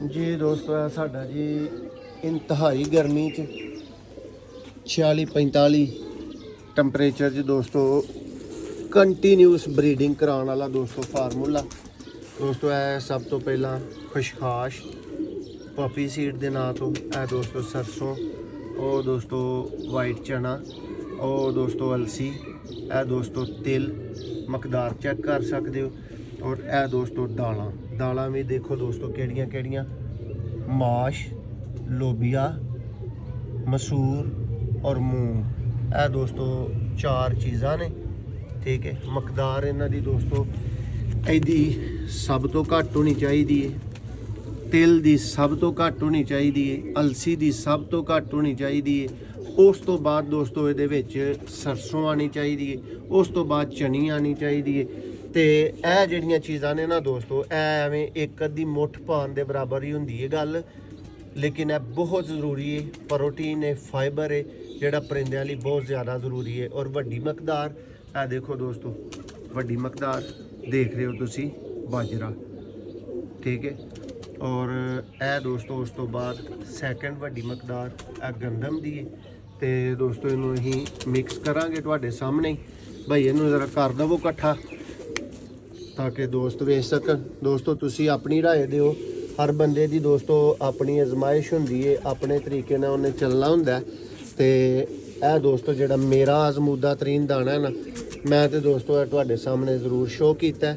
जी दोस्तों है साडा जी इंतहाई गर्मी च 46-45 टैंपरेचर च दोस्तों कंटीन्यूस ब्रीडिंग कराने वाला दोस्तों फार्मूला दोस्तों है। सब तो पहला खुशखाश पॉपी सीड के नाम तो है दोस्तों सरसों, और दोस्तों वाइट चना, और दोस्तों अलसी, है दोस्तों तिल मकदार चेक कर सकते हो, और है दोस्तों दालां दालां भी देखो दोस्तों केड़ियां केड़ियां माश, लोबिया, मसूर और मूंग, है दोस्तों 4 चीज़ां ने। ठीक है, मकदार इन्हां दी दोस्तों इहदी सब तो घट होनी चाहिए, तिल दी सब तो घट होनी चाहिए, अलसी दी सब तो घट होनी चाहिए, उस तो बाद दोस्तों इहदे विच सरसों आनी चाहिए, उस तो बाद चनी आनी चाहिए। तो यह जिहड़ियां चीज़ां ने ना दोस्तों एवें एक अद्धी मुठ पान दे बराबर ही हुंदी है गल, लेकिन यह बहुत ज़रूरी है। प्रोटीन है, फाइबर है, जिहड़ा परिंदियां लई बहुत ज़्यादा ज़रूरी है। और वड्डी मकदार यह देखो दोस्तों, वड्डी मकदार देख रहे हो तुसी बाजरा। ठीक है, और यह दोस्तों उस तो बाद सैकेंड वड्डी मकदार यह गंदम दी है। तो दोस्तों इनू अहीं मिक्स करांगे तुहाडे सामने भाई, इनू ज़रा कर दवो इकट्ठा ताकि दोस्त वेच सकन। दोस्तों तुसी अपनी राय दिओ, हर बंदे दी दोस्तों अपनी आजमाइश हुंदी है, अपने तरीके नाल उन्हें चलना हुंदा है। ते यह दोस्तों जिहड़ा मेरा आजमूदा तरीन दाना है ना, मैं तो दोस्तों तुहाडे सामने ज़रूर शो कीता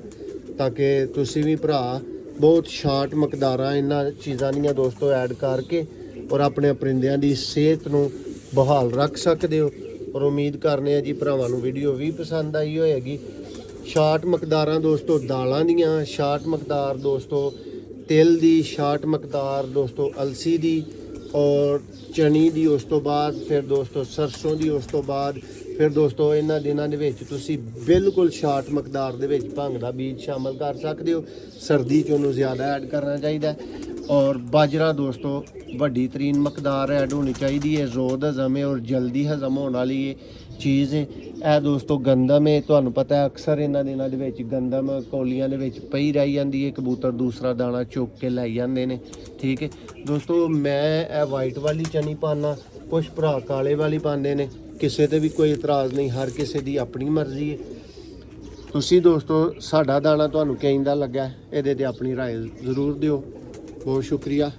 ताकि तुसी भी भरा बहुत शार्ट मकदारां इन्हां चीज़ां दियां दोस्तों ऐड करके और अपने परिंदियां दी सेहत नूं बहाल रख सकदे हो। और उम्मीद करने जी भरावां नूं वीडियो भी पसंद आई होएगी। शार्ट मकदारां दोस्तों दालां दियां, शार्ट मकदार दोस्तों तिल दी, शार्ट मकदार दोस्तों अलसी दी और चनी दी, उस तो बाद फिर दोस्तों सरसों दी, उस तो बाद फिर दोस्तों इन्हां दिनां दे विच तुसीं बिल्कुल शार्ट मकदार दे विच भंग दा बीज शामिल कर सकदे हो। सर्दी च उहनूं ज़्यादा ऐड करना चाहिए। और बाजरा दोस्तों वड्डी तरीन मकदार ऐड होनी चाहिए है, जोद हज़म है और जल्दी हज़म होने वाली ये चीज़ है। यह दोस्तों गंदम है, तुहानूं पता है अक्सर इन्हां दिनां दे विच गंदम कौलियां दे विच पई रही जाती है, कबूतर दूसरा दाना चुक के लै जाते हैं। ठीक है दोस्तों, मैं यह वाइट वाली चनी पाना, कुछ भरा काले वाली पाते हैं, किसी ते भी कोई इतराज़ नहीं, हर किसी की अपनी मर्जी है। तुसी दोस्तों साडा दाना तुहानूं किवें दा लग्गा इहदे ते अपनी राय ज़रूर दिओ। बहुत शुक्रिया।